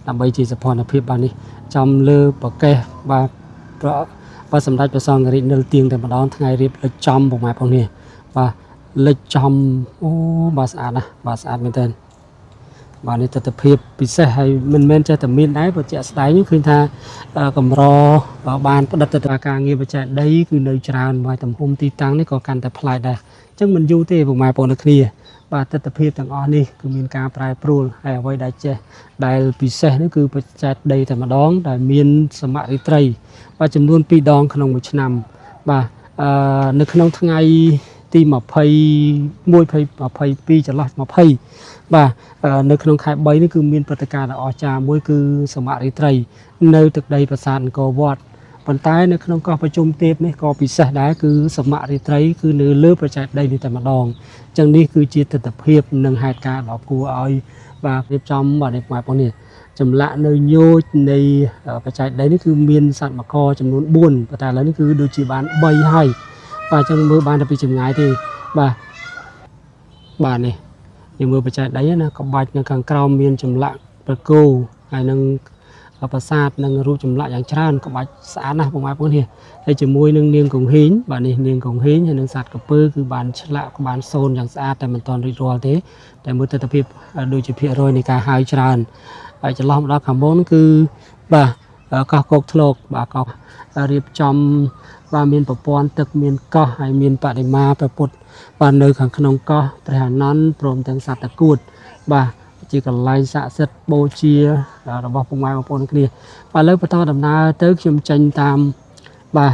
ដើម្បីជាសភនភាពបាននេះចំលើប្រកេះបាទបាទសម្ដេចព្រះសង្ឃរាជនិលទៀងតែម្ដងថ្ងៃរៀបលិចចំពុកម៉ែបងនេះបាទលិចចំអូបាទស្អាតណាស់បាទស្អាតមែនទែនបាទនេះទស្សនភាពពិសេសហើយមិនមែនចេះតែមានដែរបើជាក់ស្ដែងឃើញថាកម្របានផ្ដិតទៅការងារបច្ចេកដីគឺនៅច្រើនហើយទំហំទីតាំងនេះក៏កាន់តែប្លែកដែរអញ្ចឹងមិនយូរទេពុកម៉ែបងប្អូនគ្នាបាទទស្សនភាពទាំងអស់នេះគឺមានការប្រែប្រួលហើយអ្វីដែលចេះដែលពិសេសនេះគឺបច្ចេកដីតែម្ដងដែលមានសមរិត្រីបាទចំនួន2ដងក្នុងមួយឆ្នាំបាទនៅក្នុងថ្ងៃទី22ចន្លោះ20បាទនៅក្នុងខែ3នេះគឺមានព្រឹត្តិការណ៍ដ៏អស្ចារ្យមួយគឺសមរិត្រីនៅទឹកដីប្រាសាទអង្គរវត្តប៉ុន្តែនៅក្នុងកោះប្រជុំទេពនេះក៏ពិសេសដែរគឺសមរិត្រីគឺនៅលើបច្ចេកដីនេះតែម្ដងអញ្ចឹងនេះគឺជាទស្សនភាពនិងហេតុការណ៍ដ៏គួរឲ្យបាទរៀបចំបាទនេះបងប្អូននេះចម្លាក់នៅញោចនៃបច្ចេកដីនេះគឺមានសត្វមកចំនួន4ប៉ុន្តែឥឡូវនេះគឺដូចជាបាន3ហើយបាទអញ្ចឹងមើលបានតែពីចម្ងាយទេបាទនេះយើងមើលបច្ចេកដីណាក្បាច់នៅខាងក្រោមមានចម្លាក់ព្រះគោហើយនឹងប្រាសាទនិងរូបចម្លាក់យ៉ាងច្រើនក្បាច់ស្អាតណាស់បងប្អូននេះហើយជាមួយនឹងនាងកង្ហេងបាទនេះនាងកង្ហេងហើយនឹងសត្វក្រពើគឺបានឆ្លាក់បានសូនយ៉ាងស្អាតតែមិនទាន់រួចរាល់ទេតែមើលទស្សនភាពដូចជាភាគរយនៃការហើយច្រើនហើយចន្លោះមកដល់ខាងមុនគឺបាទកោះគោកធ្លោកបាទកោះរៀបចំបាទមានប្រព័ន្ធទឹកមានកោះហើយមានបដិមាព្រះពុទ្ធបាទនៅខាងក្នុងកោះព្រះអានន្ទព្រមទាំងសត្វតកួតបាទជាកន្លែងស័ក្តិសិទ្ធិបូជារបស់ពុកម៉ែបងប្អូនគ្នាបាទឥឡូវបន្តដំណើរទៅខ្ញុំចេញតាមបាទ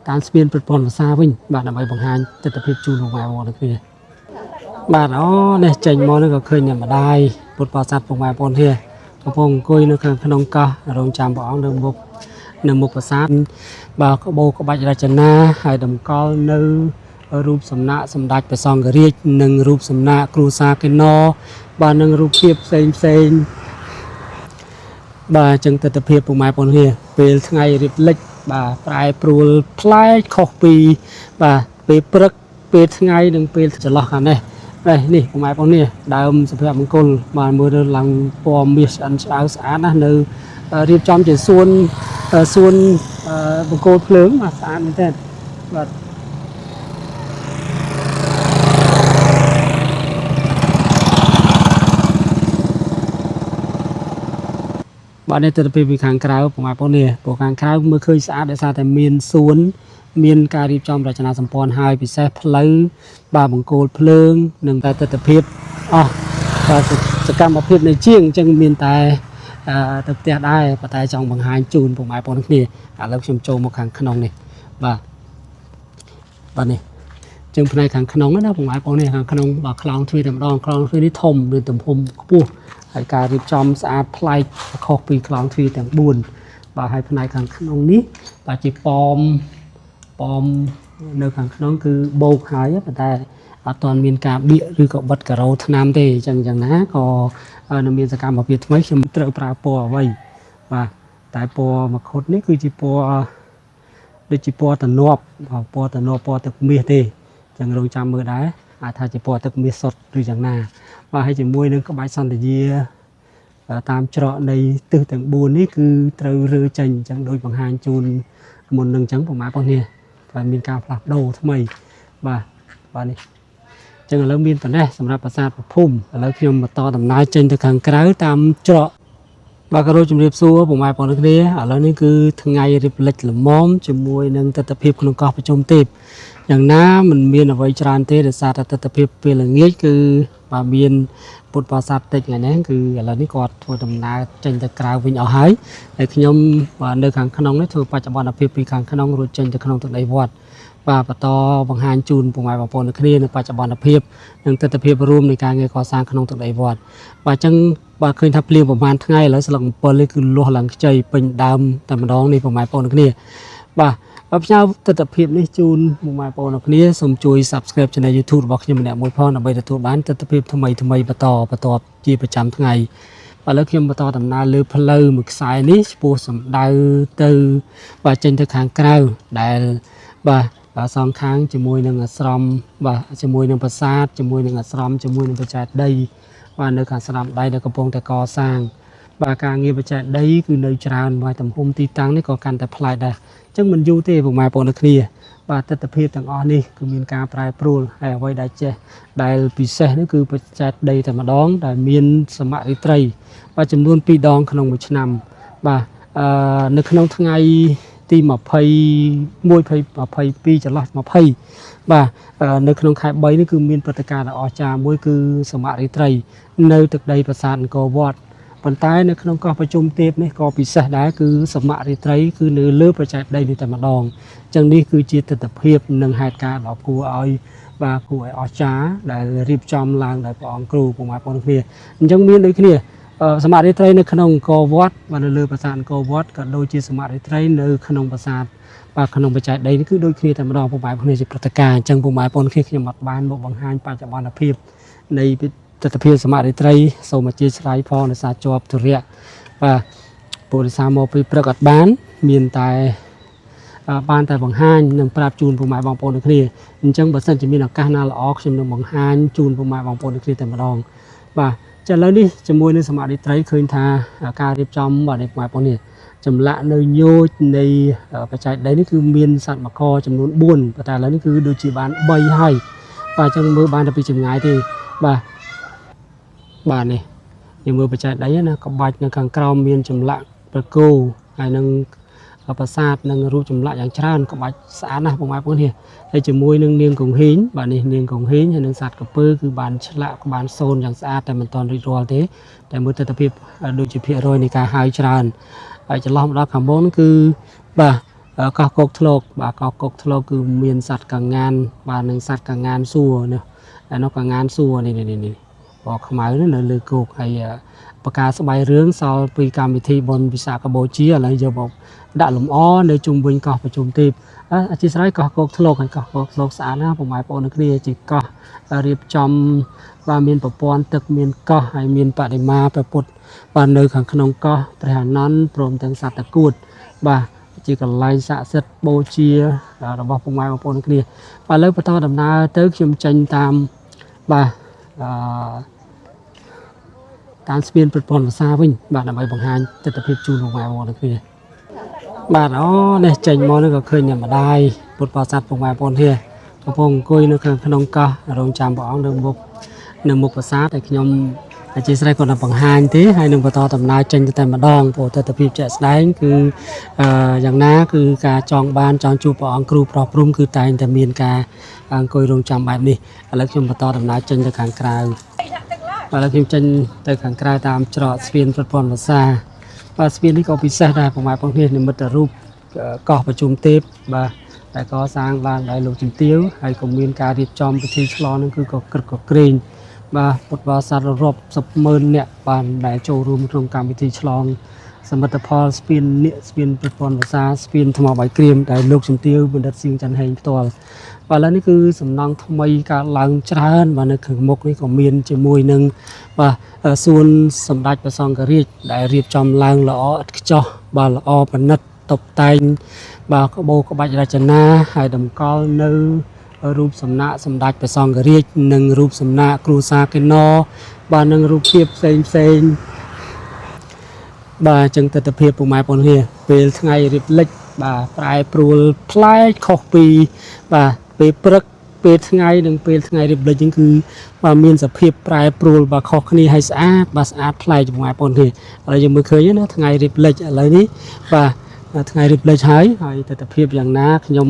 តាមស្ពានព្រឹទ្ធពន្ធភាសាវិញបាទដើម្បីបង្ហាញទស្សនវិជ្ជាជូនពុកម៉ែបងប្អូនគ្នាបាទនេះចេញមកនេះក៏ឃើញម្ដាយពុទ្ធបរិស័ទពុកម៉ែបងប្អូនគ្នាកំពុងអង្គុយនៅខាងក្នុងកោះរងចាំព្រះអង្គនៅមុខប្រាសាទបាទក្បូរក្បាច់រចនាហើយតម្កល់នៅរូបសំណាកសម្ដេចព្រះសង្ឃរាជនិងរូបសំណាកគ្រួសារកេណបាទនឹងរូបភាពផ្សេងបាទអញ្ចឹងទស្សនវិជ្ជាពុកម៉ែបងប្អូនគ្នាពេលថ្ងៃរៀបលិចបាទប្រែប្រួលប្លែកខុសពីបាទពេលព្រឹកពេលថ្ងៃនិងពេលចន្លោះខាងនេះនេះពុកម៉ែបងប្អូននេះដើមសុភមង្គលបាទមើលទៅឡើងពណ៌មាសឆ្អិនឆ្អៅស្អាតណាស់នៅរៀបចំជាសួនបង្គោលភ្លើងបាទស្អាតមែនទែនបាទបាទនេះទស្សនវិជ្ជាពីខាងក្រៅពុកម៉ែបងប្អូននេះព្រោះខាងក្រៅមើលឃើញស្អាតដោយសារតែមានសួនមានការរៀបចំរចនាសម្ព័ន្ធហើយពិសេសផ្លូវបាទបង្គោលភ្លើងនិងតែទស្សនវិជ្ជាអស់បាទសកម្មភាពនៃជាងអញ្ចឹងមានតែទៅផ្ទះដែរប៉ុន្តែចង់បង្ហាញជូនពុកម៉ែបងប្អូនគ្នាឥឡូវខ្ញុំចូលមកខាងក្នុងនេះបាទនេះចឹងផ្នែកខាងក្នុងណាពុកម៉ែបងប្អូននេះខាងក្នុងបាទខ្លោងទ្វារតែម្ដងខ្លោងទ្វារនេះធំមានទំហំខ្ពស់ហើយការរៀបចំស្អាតប្លែកខុសពីខ្លោងទ្វារទាំង4បាទហើយផ្នែកខាងក្នុងនេះបាទជាប៉មនៅខាងក្នុងគឺបោកហើយប៉ុន្តែអត់ទាន់មានការបៀកឬក៏បិទការ៉ូថ្នាំទេអញ្ចឹងណាក៏នៅមានសកម្មភាពថ្មីខ្ញុំត្រូវប្រើពណ៌អ្វីបាទតែពណ៌មកខុតនេះគឺជាពណ៌ដូចជាពណ៌តំណប់ពណ៌ទឹកមាសទេអញ្ចឹងរងចាំមើលដែរអាចថាជាពណ៌ទឹកមាសសុទ្ធឬយ៉ាងណាបាទហើយជាមួយនឹងក្បាច់សន្តាយាតាមច្រកនៃទិសទាំង4នេះគឺត្រូវរើចេញអញ្ចឹងដូចបង្ហាញជូនមុននឹងអញ្ចឹងប្រហែលបងនេះតែមានការផ្លាស់ប្ដូរថ្មីបាទនេះអញ្ចឹងឥឡូវមានប៉ុណ្ណេះសម្រាប់ប្រាសាទព្រះភូមិឥឡូវខ្ញុំបន្តដំណើរចេញទៅខាងក្រៅតាមច្រកបាទក៏ជំរាបសួរពុកម៉ែបងប្អូនគ្នាឥឡូវនេះគឺថ្ងៃរៀបលិចល្មមជាមួយនឹងទស្សនវិជ្ជាក្នុងកោះប្រជុំទេពយ៉ាងណាមិនមានអ្វីច្រើនទេដោយសារតែទស្សនវិជ្ជាពេលល្ងាចគឺបាទមានពុទ្ធបរិស័ទតិចថ្ងៃនេះគឺឥឡូវនេះគាត់ធ្វើដំណើរចេញទៅក្រៅវិញអស់ហើយខ្ញុំបាទនៅខាងក្នុងនេះធ្វើបច្ចុប្បន្នភាពពីខាងក្នុងរួចចេញទៅក្នុងទឹកដីវត្តបាទបន្តបង្ហាញជូនពុកម៉ែបងប្អូនគ្នានៅបច្ចុប្បន្នភាពនិងទស្សនវិជ្ជារួមនៃការងារកសាងក្នុងទឹកដីវត្តបាទអញ្ចឹងបាទឃើញថាភ្លៀងប្រហែលថ្ងៃឥឡូវស្លឹកអំពិលនេះគឺលាស់ឡើងខ្ចីពេញដើមតែម្ដងនេះពុកម៉ែបងប្អូនគ្នាបាទផ្ញើទស្សនវិជ្ជានេះជូនពុកម៉ែបងប្អូនគ្នាសូមជួយ Subscribe Channel YouTube របស់ខ្ញុំម្នាក់មួយផងដើម្បីទទួលបានទស្សនវិជ្ជាថ្មីបន្តជាប្រចាំថ្ងៃឥឡូវខ្ញុំបន្តដំណើរលើផ្លូវមួយខ្សែនេះឆ្ពោះសំដៅទៅបាទចេញទៅខាងក្រៅដែលបាទសងខាងជាមួយនឹងអាស្រមបាទជាមួយនឹងប្រាសាទជាមួយនឹងអាស្រមជាមួយនឹងបច្ចេកដី và nơi cả sầm đây đượcกระพงแต่ก่อสร้างvàการเงียบใจได้คือในจานไว้ทำพุ่มตีตั้งนี่ก็การแต่พลายได้จังมันอยู่ที่ผมหมายปนเคลียvà ទស្សនវិជ្ជាទាំងអស់នេះគឺមានការប្រែប្រួលហើយអ្វីដែលចេះដែលពិសេសនេះគឺបច្ចេកដីតែម្ដងដែលមានសមត្ថរីត្រីបាទចំនួន2ដងក្នុងមួយឆ្នាំបាទនៅក្នុងថ្ងៃទី21 22ចន្លោះ20បាទនៅក្នុងខែ3នេះគឺមានព្រឹត្តិការណ៍ដ៏អស្ចារ្យមួយគឺសមត្ថរីត្រីនៅទឹកដីប្រាសាទអង្គរវត្តប៉ុន្តែនៅក្នុងកោះប្រជុំទេពនេះក៏ពិសេសដែរគឺសមត្ថរីត្រីគឺនៅលើបច្ចេកដីនេះតែម្ដងចឹងនេះគឺជាទស្សនវិជ្ជានិងហេតុការណ៍ដ៏គួរឲ្យបាទគួរឲ្យអស្ចារ្យដែលរៀបចំឡើងដោយព្រះអង្គគ្រូពុកម៉ែបងប្អូនគ្នាអញ្ចឹងមានដូចគ្នាសមត្ថរីត្រីនៅក្នុងអង្គរវត្តបាទនៅលើប្រាសាទអង្គរវត្តក៏ដូចជាសមត្ថរីត្រីនៅក្នុងប្រាសាទបាទក្នុងបច្ចេកដីនេះគឺដូចគ្នាតែម្ដងពុកម៉ែបងប្អូនគ្នាជាព្រឹត្តិការណ៍អញ្ចឹងពុកម៉ែបងប្អូនគ្នាខ្ញុំអត់បានមកបង្ហាញបច្ចុប្បន្នភាពនៃទស្សនវិជ្ជាសមត្ថរីត្រីសូមអធិស្ឋានផងដោយសារជាប់ទុរៈបាទពុទ្ធសាសនាមកពីព្រឹកអត់បានមានតែបានតែបង្ហាញនិងប្រាប់ជូនពុកម៉ែបងប្អូនគ្នាអញ្ចឹងបើសិនជាមានឱកាសណាល្អខ្ញុំនឹងបង្ហាញជូនពុកម៉ែបងប្អូនគ្នាតែម្ដងបាទចាឥឡូវនេះជាមួយនឹងសមត្ថរីត្រីឃើញថាការរៀបចំបាទពុកម៉ែបងប្អូននេះចម្លាក់នៅញោចនៃបច្ចេកដីនេះគឺមានសត្វមកចំនួន4ប៉ុន្តែឥឡូវនេះគឺដូចជាបាន3ហើយបាទអញ្ចឹងមើលបានតែពីចម្ងាយទេបាទបាទនេះយើងមើលបច្ចេកដីណាក្បាច់នៅខាងក្រោមមានចម្លាក់ប្រគោហើយនឹងប្រាសាទនិងរូបចម្លាក់យ៉ាងច្រើនក្បាច់ស្អាតណាស់បងប្អូននេះហើយជាមួយនឹងនាងកង្ហេងបាទនេះនាងកង្ហេងហើយនឹងសត្វក្រពើគឺបានឆ្លាក់បានសូនយ៉ាងស្អាតតែមិនទាន់រួចរាល់ទេតែមើលទស្សនវិជ្ជាដូចជាភាគរយនៃការហើយច្រើនហើយចន្លោះមកដល់ខាងមុនគឺបាទកោះកុកធ្លោកបាទកោះកុកធ្លោកគឺមានសត្វកងានបាទនឹងសត្វកងានសួរនេះហើយនោះកងានសួរនេះពណ៌ខ្មៅនៅលើគោកហើយបកាស្បៃរឿងសល់ពីកម្មវិធីបុណ្យវិសាខបូជាឥឡូវយកមកដាក់លំអនៅជុំវិញកោះប្រជុំទេពអធិស្ឋានកោះកុកធ្លោកហើយកោះកុកធ្លោកស្អាតណាស់ពុកម៉ែបងប្អូនគ្នាជាកោះរៀបចំបាទមានប្រព័ន្ធទឹកមានកោះហើយមានបដិមាព្រះពុទ្ធបាទនៅខាងក្នុងកោះព្រះអានន្ទព្រមទាំងសត្វតកួតបាទជាកន្លែងស័ក្តិសិទ្ធិបូជារបស់ពុកម៉ែបងប្អូនគ្នាបាទឥឡូវបន្តដំណើរទៅខ្ញុំចេញតាមបាទតាមស្ពានប្រព័ន្ធភាសាវិញបាទដើម្បីបង្ហាញទស្សនវិជ្ជាជូនពុកម៉ែបងប្អូនគ្នាបាទនេះចេញមកនេះក៏ឃើញម្ដាយពុទ្ធបរិស័ទពុកម៉ែបងប្អូនគ្នាកំពុងអង្គុយនៅក្នុងកោះរងចាំព្រះអង្គនៅមុខប្រាសាទហើយខ្ញុំអធិស្ឋានគាត់បង្ហាញទេហើយនឹងបន្តដំណើរចេញទៅតែម្ដងព្រោះទស្សនវិជ្ជាជាក់ស្ដែងគឺយ៉ាងណាគឺការចង់ជួបព្រះអង្គគ្រូប្រោះព្រំគឺតែងតែមានការអង្គុយរងចាំបែបនេះឥឡូវខ្ញុំបន្តដំណើរចេញទៅខាងក្រៅឥឡូវខ្ញុំចេញទៅខាងក្រៅតាមច្រកស្ពានប្រព័ន្ធភាសាបាទស្ពាននេះក៏ពិសេសដែរពុកម៉ែបងប្អូននិមិត្តរូបកោះប្រជុំទេពបាទតែក៏សាងឡើងដោយលោកជំទាវហើយក៏មានការរៀបចំពិធីឆ្លងនឹងគឺក៏ក្រឹកក៏ក្រែងបាទពុទ្ធបរិស័ទរាប់សិបម៉ឺននាក់បានដែលចូលរួមក្នុងកម្មវិធីឆ្លងសមិទ្ធផលស្ពានប្រព័ន្ធភាសាស្ពានថ្មបាយក្រៀមដែលលោកជំទាវបណ្ឌិតសៀងច័ន្ទហេងផ្ទាល់បាទឥឡូវនេះគឺសំណង់ថ្មីកើតឡើងច្រើនបាទនៅខាងមុខនេះក៏មានជាមួយនឹងបាទសួនសម្ដេចព្រះសង្ឃរាជដែលរៀបចំឡើងល្អឥតខ្ចោះបាទល្អប្រណិតតុបតែងបាទក្បូរក្បាច់រចនាហើយតម្កល់នៅរូបសំណាកសម្ដេចព្រះសង្ឃរាជនិងរូបសំណាកគ្រួសារកេណបាទនឹងរូបភាពផ្សេងបាទចឹងទស្សនវិជ្ជាពុកម៉ែបងប្អូនគ្នាពេលថ្ងៃរៀបលិចបាទប្រែប្រួលប្លែកខុសពីបាទពេលព្រឹកពេលថ្ងៃនិងពេលថ្ងៃរៀបលិចហ្នឹងគឺបាទមានសភាពប្រែប្រួលបាទខុសគ្នាហើយស្អាតបាទស្អាតប្លែកពុកម៉ែបងប្អូនគ្នាឥឡូវយើងមើលឃើញណាថ្ងៃរៀបលិចឥឡូវនេះបាទថ្ងៃរៀបលិចហើយទស្សនវិជ្ជាយ៉ាងណាខ្ញុំ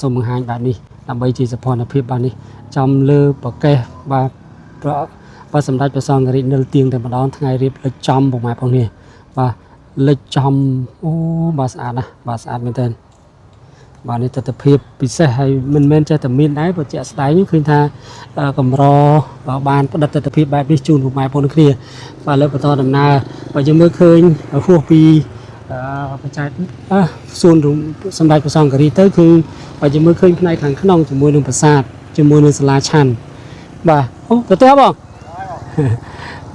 សូមបង្ហាញបែបនេះដើម្បីជាសភនភាពបាទនេះចំលើប្រកេះបាទសម្ដេចព្រះសង្ឃរាជនិលទៀងតែម្ដងថ្ងៃរៀបលិចចំពុកម៉ែបងប្អូនគ្នាបាទលិចចំអូបាទស្អាតណាស់បាទស្អាតមែនទែនបាទនេះទស្សនវិជ្ជាពិសេសហើយមិនមែនចេះតែមានដែរព្រោះជាក់ស្ដែងឃើញថាកម្របានផ្ដិតទស្សនវិជ្ជាបែបនេះជូនពុកម៉ែបងប្អូនគ្នាបាទលើបន្តដំណើរបើយើងមើលឃើញហួសពីបច្ចេកសួនសម្ដេចព្រះសង្ឃរាជទៅគឺបើយើងមើលឃើញផ្នែកខាងក្នុងជាមួយនឹងប្រាសាទជាមួយនឹងសាលាឆាន់បាទអូទៅទេបង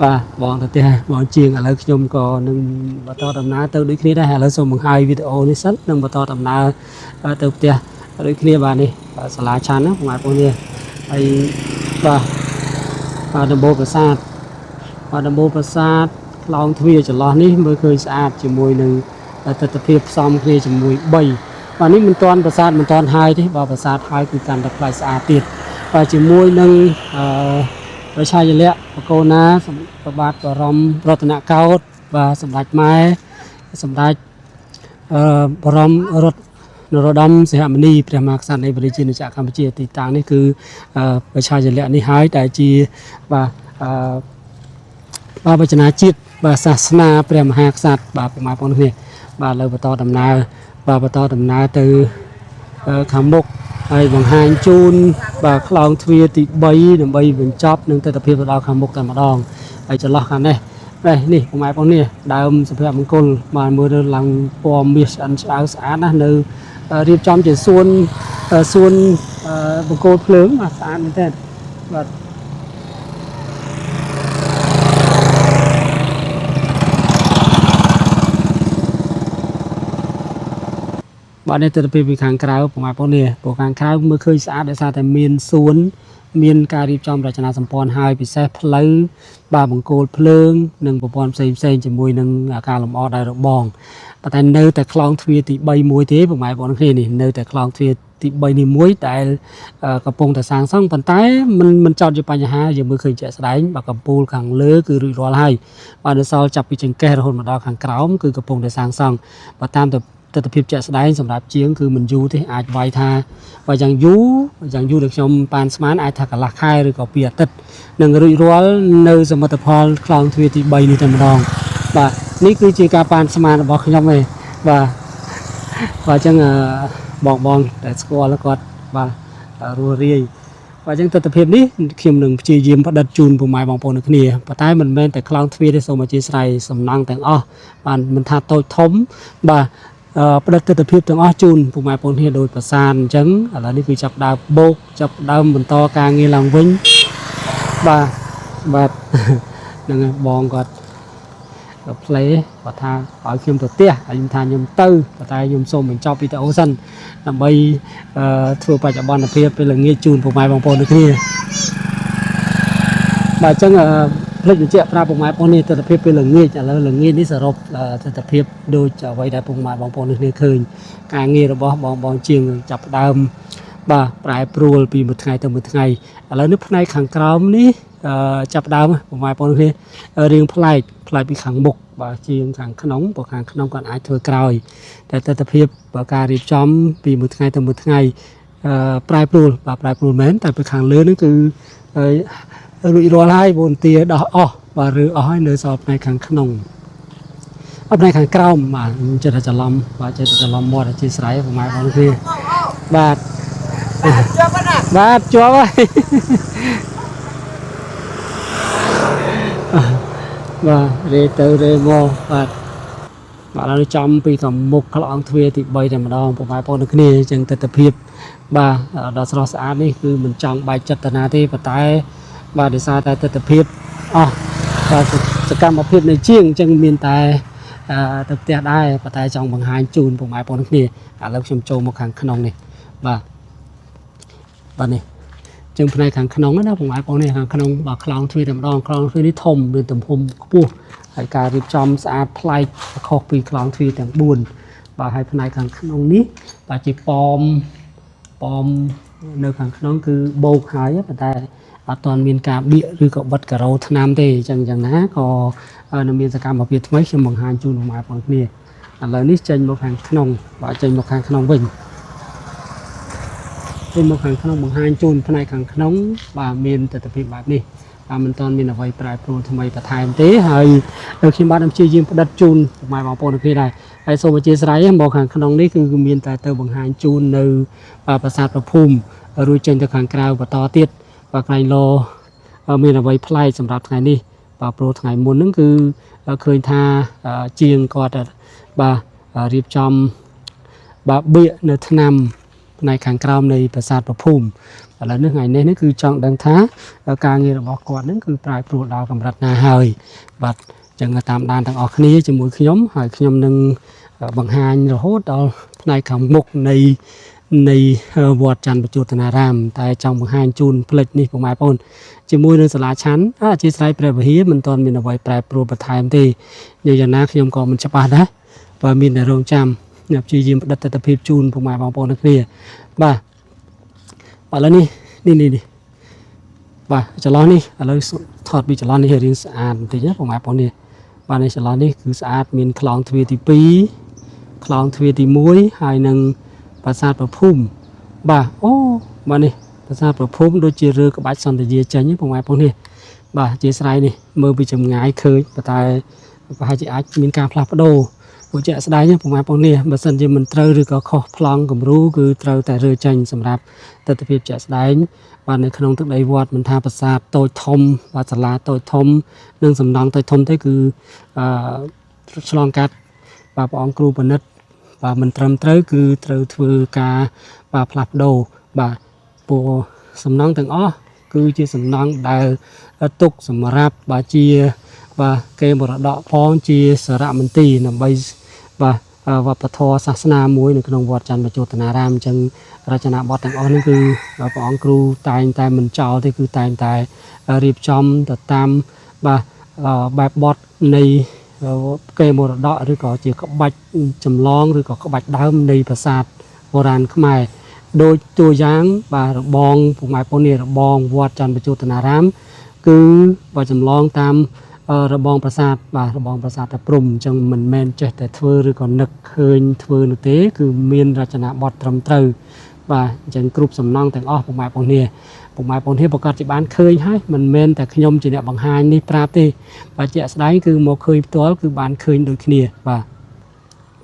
បាទបងទៅទេបងជាងឥឡូវខ្ញុំក៏នឹងបន្តដំណើរទៅដូចគ្នាដែរឥឡូវសូមបង្ហាញវីដេអូនេះសិននឹងបន្តដំណើរទៅផ្ទះដូចគ្នាបាទនេះសាលាឆាន់ណាបងប្អូននេះហើយបាទដំបូលប្រាសាទ và đầm bồ prasad lòng thuyền chỉ lo ní mới khơi sạch chỉ mùi nâng tật tập hiệp xong kia chỉ mùi bay và ní mình toàn prasad mình toàn hai thế và prasad haiคือการดับไฟสะอาดติดvà chỉ mùi nângประชาชนเละปะโกนาสมบัติบรมรัตนเก้าvà សម្ដេចម៉ែសម្ដេចបរមរដ្ឋនរោត្តមសីហមុនីព្រះមហាក្សត្រនៃព្រះរាជាណាចក្រកម្ពុជាទីតាំងនេះគឺប្រជាជននេះហើយដែលជាបាទវចនាជាតិបាទសាសនាព្រះមហាក្សត្របាទប្រមាណប៉ុណ្ណេះនេះបាទលើបន្តដំណើរបាទបន្តដំណើរទៅខាងមុខហើយបង្ហាញជូនបាទខ្លោងទ្វារទី3ដើម្បីបញ្ចប់នឹងទស្សនវិជ្ជាទៅដល់ខាងមុខតែម្ដងហើយចន្លោះខាងនេះនេះប្រមាណប៉ុណ្ណេះដើមសុភមង្គលបានមើលទៅឡើងពណ៌មាសឆ្អិនឆ្អៅស្អាតណាស់នៅរៀបចំជាសួនបង្គោលភ្លើងបាទស្អាតមែនទែនបាទបាទនេះទស្សនវិជ្ជាពីខាងក្រៅប្រមាណប៉ុណ្ណេះព្រោះខាងក្រៅមើលឃើញស្អាតដោយសារតែមានសួនមានការរៀបចំរចនាសម្ព័ន្ធហើយពិសេសផ្លូវបាទបង្គោលភ្លើងនិងប្រព័ន្ធផ្សេងជាមួយនឹងការលម្អដោយរបងប៉ុន្តែនៅតែខ្លោងទ្វារទី3មួយទេប្រហែលបងគ្នានេះនៅតែខ្លោងទ្វារទី3នេះមួយដែលកំពុងតែសាងសង់ប៉ុន្តែមិនចោតជាបញ្ហាយើងមើលឃើញជាក់ស្ដែងបាទកំពូលខាងលើគឺរួចរាល់ហើយបាទនៅសល់ចាប់ពីចង្កេះរហូតមកដល់ខាងក្រោមគឺកំពុងតែសាងសង់បាទតាមទស្សនវិជ្ជាជាក់ស្ដែងសម្រាប់ជាងគឺមិនយូរទេអាចវាយថាបើយ៉ាងយូរដែលខ្ញុំប៉ានស្មានអាចថាកន្លះខែឬក៏2អាទិត្យនឹងរួចរាល់នៅសមិទ្ធផលខ្លោងទ្វារទី3នេះតែម្ដងបាទនេះគឺជាការប៉ានស្មានរបស់ខ្ញុំឯងបាទអញ្ចឹងបងដែលស្គាល់គាត់បាទរស់រាយបាទអញ្ចឹងទស្សនវិជ្ជានេះខ្ញុំនឹងព្យាយាមផ្ដិតជូនពុកម៉ែបងប្អូនទាំងគ្នាប៉ុន្តែមិនមែនតែខ្លោងទ្វារទេសូមអធិស្ឋានសំណង់ទាំងអស់បាទមិនថាតូចធំបាទផ្ដិតទស្សនវិជ្ជាទាំងអស់ជូនពុកម៉ែបងប្អូនគ្នាដោយប្រសានអញ្ចឹងឥឡូវនេះគឺចាប់ដើមបោកចាប់ដើមបន្តការងារឡើងវិញបាទហ្នឹងហើយបងគាត់ផ្លេគាត់ថាឲ្យខ្ញុំទៅផ្ទះហើយខ្ញុំថាខ្ញុំទៅប៉ុន្តែខ្ញុំសូមបញ្ចប់វីដេអូសិនដើម្បីធ្វើបច្ចុប្បន្នភាពពេលល្ងាចជូនពុកម៉ែបងប្អូនដូចគ្នាបាទអញ្ចឹងផ្លេចបញ្ជាក់ប្រាប់ពុកម៉ែបងប្អូននេះទស្សនវិជ្ជាពេលល្ងាចឥឡូវល្ងាចនេះសរុបទស្សនវិជ្ជាដូចអ្វីដែលពុកម៉ែបងប្អូននេះឃើញការងាររបស់បងជាងចាប់ផ្ដើមបាទប្រែប្រួលពីមួយថ្ងៃទៅមួយថ្ងៃឥឡូវនេះផ្នែកខាងក្រោមនេះចាប់ដើមពុកម៉ែបងប្អូនគ្នារៀងប្លែកពីខាងមុខបាទជាងខាងក្នុងព្រោះខាងក្នុងគាត់អាចធ្វើក្រោយតែទស្សនវិជ្ជាបើការរៀបចំពីមួយថ្ងៃទៅមួយថ្ងៃប្រែប្រួលមែនតែពីខាងលើនេះគឺរួចរាល់ហើយបងទាដោះអស់បាទឬអស់ហើយនៅសល់ផ្នែកខាងក្នុងផ្នែកខាងក្រោមបាទចិត្តតែច្រឡំបាទចិត្តតែច្រឡំមាត់ជាស្រ័យពុកម៉ែបងប្អូនគ្នាបាទជាប់ហើយបាទជាប់ហើយបាទរេទៅរេមកបាទឥឡូវចំពីខាងមុខខ្លោងទ្វារទី3តែម្ដងពុកម៉ែបងប្អូនគ្នាអញ្ចឹងទស្សនវិជ្ជាបាទដល់ស្រស់ស្អាតនេះគឺមិនចង់បែកចិត្តតាណាទេប៉ុន្តែបាទដោយសារតែទស្សនវិជ្ជាអស់បាទសកម្មភាពនៃជាងអញ្ចឹងមានតែទៅផ្ទះដែរប៉ុន្តែចង់បង្ហាញជូនពុកម៉ែបងប្អូនគ្នាឥឡូវខ្ញុំចូលមកខាងក្នុងនេះបាទនេះចឹងផ្នែកខាងក្នុងណាពុកម៉ែបងប្អូននេះខាងក្នុងបាទខ្លោងទ្វារតែម្ដងខ្លោងទ្វារនេះធំមានទំហំខ្ពស់ហើយការរៀបចំស្អាតប្លែកខុសពីខ្លោងទ្វារទាំង4បាទហើយផ្នែកខាងក្នុងនេះបាទជាប៉មនៅខាងក្នុងគឺបោកហើយប៉ុន្តែអត់ទាន់មានការបៀកឬក៏បិទការ៉ូថ្នាំទេអញ្ចឹងណាក៏នៅមានសកម្មភាពថ្មីខ្ញុំបង្ហាញជូនពុកម៉ែបងប្អូនគ្នាឥឡូវនេះចេញមកខាងក្នុងបាទចេញមកខាងក្នុងវិញមកខាងក្នុងបង្ហាញជូនផ្នែកខាងក្នុងបាទមានទស្សនវិជ្ជាបែបនេះបាទមិនទាន់មានអ្វីប្រែប្រួលថ្មីបន្ថែមទេហើយខ្ញុំបាទនឹងព្យាយាមផ្ដិតជូនពុកម៉ែបងប្អូនគ្នាដែរហើយសូមអធិស្ឋានមកខាងក្នុងនេះគឺមានតែទៅបង្ហាញជូននៅប្រាសាទព្រះភូមិរួចចេញទៅខាងក្រៅបន្តទៀតបាទកន្លែងលោមានអ្វីប្លែកសម្រាប់ថ្ងៃនេះបាទព្រោះថ្ងៃមុនហ្នឹងគឺឃើញថាជាងគាត់បាទរៀបចំបាទបៀកនៅឆ្នាំផ្នែកខាងក្រោមនៃប្រាសាទព្រះភូមិឥឡូវនេះថ្ងៃនេះគឺចង់ដឹងថាការងាររបស់គាត់ហ្នឹងគឺប្រែប្រួលដល់កម្រិតណាហើយបាទអញ្ចឹងតាមដានទាំងអស់គ្នាជាមួយខ្ញុំហើយខ្ញុំនឹងបង្ហាញរហូតដល់ផ្នែកខាងមុខនៃ ในวอดจันทร์ประจุตนารามแต่จังบางหางจูนผลิตนี่ผมหมายปนจะมวยในสลาชั้นจีสไลเปรย์บฮีมันตอนมีนวัยแปรปรวนประทายมันที่อย่างนั้นขยมกองมันจะปาได้ว่ามีในโรงจำเนี่ยจียิมดัตตะพิบจูนผมหมายบางปนนักเรียนบ่าแล้วนี่บ่าจะล้อนี่เราถอดบีจะล้อนี่เรียนสะอาดทีนี้ผมหมายปนนี่บ่าในจะล้อนี่คือสะอาดมีคลองทวีตีปีคลองทวีตีมวยหายหนึ่งปราสาทประพุ่มบ่าโอ้มานี่ปราสาทประพุ่มโดยเจริญกับบัตรสันติเยจันนี่ผมหมายพวกนี้บ่าเจสไรนี่เมื่อไปจำง่ายเคยแต่ตายไปหาจีอาจมีการพลัดโดหัวใจสไลด์เนี่ยผมหมายพวกนี้บัตรสันติมันเตอหรือก็ข้อพลังกับรู้คือเตอแต่เรือจันสำหรับแต่ตะเพียบจะสไลด์บ่าในขนมตึกใดวอดมันทาปราสาทโตยทมบาสลาโตยทมเรื่องสำนักโตยทมที่คือฉลองกัดบ่าปองครูปนิดบ่ามันเติมเตอคือเตอถือกาบ่าพลัดโดบ่าปัวสำนักต่างอ้อคือจีสำนักได้ตุกสำรับบ่าจีบ่าเกมรดกพ้องจีสระมันตีนำใบบ่าวัปทศาสนามวยในขนมวัดจันทร์ประจุตนารามจังราชนาบทต่างอ้อนั่นคือปองครูตายมันเจ้าที่คือตายรีบจอมแต่ตามบ่าแบบบทในเกมรดกหรือก็จีก็บัดจำลองหรือก็บัดดาวในปราสาทโบราณขมายโดยตัวอย่างบ่าระบองผมหมายปนเนี่ยระบองวัดจันทร์ประจุตนารามคือบ่าจำลองตามระบองปราสาทบ่าระบองปราสาทตะปรุมจังมันแมนเจแต่เทอหรือก็นึกเคยเทอนุเตคือเมียนราชนาบทตรมเตอบ่าจังกรุบสำนองแต่งอ้อผมหมายปนเนี่ยผมหมายปนที่ประกาศจีบานเคยให้มันแมนแต่ขยมจีเนี่ยบางหายนี่ปราบที่บ่าเจสได้คือโมเคยตัวคือบานเคยโดยเนี่ยบ่า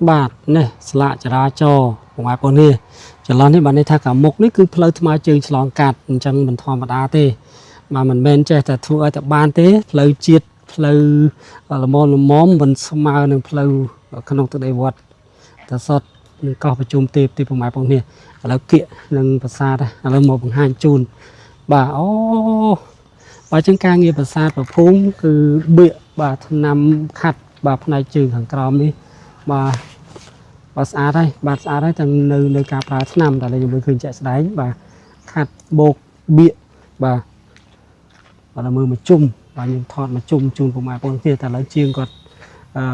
บาทเนี่ยสละจราจรผมหมายปนเนี่ยจะร้อนให้บันในท่ากำมกนี่คือเพลย์มาเจอฉลองกัดจังมันทอมดาเต้มามันเบนใจแต่ทัวแต่บานเต้เพลย์จีดเพลย์ละมอมมันสมาหนึ่งเพลย์ขนมตัวใดวัดแต่สดก็ประชุมตีผมหมายปนเนี่ยแล้วเกี่ยหนึ่งภาษาได้แล้วหมดบางห้างจูนบ่าโอ้บ่าจังการเงียบภาษาแบบพุ่งคือเบื่อบ่านำขัดบ่าในจืดของกรอมนี่บ่าภาษาได้ทางในการปราศนำแต่เรายังไม่เคยจะได้บ่าขัดโบกเบี้ยบ่าเรามือมาจุ่มบ่ายังทอดมาจุ่มจูนผมหมายปนเนี่ยแต่เราเชียง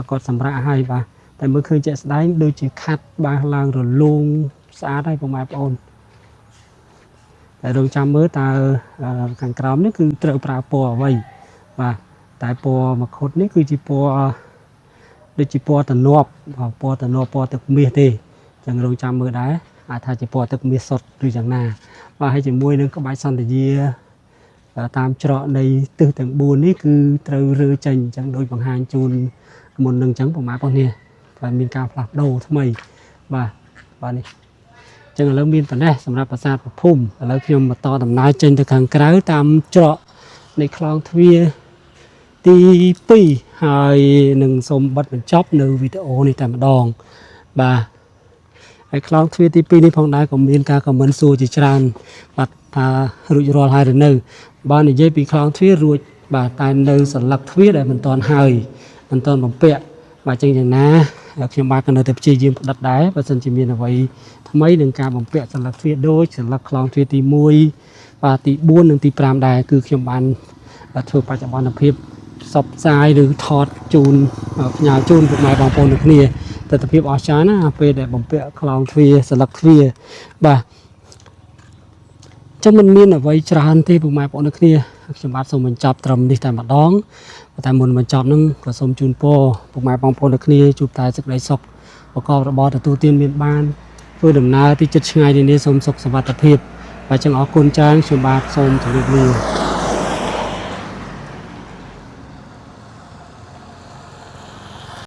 ก็สำราญให้บ่าแต่เมื่อคืนจะได้โดยจีคัดบางลางหรือลุงสาได้ประมาณปอนแต่ดวงจำเมื่อตาการกรามนี่คือเตะปลาปัวไว้ว่าแต่ปัวมาคดนี่คือจีปัวโดยจีปัวตะนอบปัวตะนอบปัวตะเมียตีจังดวงจำเมื่อได้ถ้าจีปัวตะเมียสดหรืออย่างน่าว่าให้จีมวยนึงก็ใบสันตะเยียตามเจาะในตึกต่างบูนนี่คือเตะเรือจังจังโดยบางหางจูนมุนหนึ่งจังประมาณปอนเนี่ยมีการผลักโดทำไมบ่านี่จังแล้วมีตอนนี้สำหรับปราสาทพุ่มแล้วพิมพ์มาต่อดำน้ำเจนตะขังกระไรตามเจาะในคลองทวีตีปีหายหนึ่งสมบัติเป็นจ็อบในวิดีโอในแต่มาดองบ่าไอ้คลองทวีตีปีนี้พองได้ของมีการกับมันสูจิจรันบัดพารุยรอหายเดินบ้านในเย็บปีคลองทวีรุยบ่าตายในสลักทวีได้มันตอนหายมันตอนผมเปียมาจังอย่างนั้นเขียนมากันเลยแต่จียืมดัดได้ประสันจีมีเอาไว้ทำไมหนึ่งการบ่มเปียสลักทวีโดยสลักคลองทวีตีมวยปาตีบ้วนหนึ่งตีปรามได้คือเขียนบานเธอปัจจุบันเพียบซบทรายหรือทอดจูนยาจูนพวกไม้บางปนนึกนี่แต่เพียบออชานะเพื่อได้บ่มเปียคลองทวีสลักทวีบ่าจังมันมีเอาไว้จานที่พวกไม้ปนนึกนี่เขียนบานสมมันจับตรมดิแต่มาดองแต่มุนมันจอบนึงผสมจูนโปพวกไม้บางปนคณีจูบตายสักไรศกประกอบระบอบตัวเตียนเมียนบ้านเพื่อดำนาที่จะช่วยในนี้สมศกสวัสดิภาพไปจังออกกุญจางชุบาทสมถึงเรียบ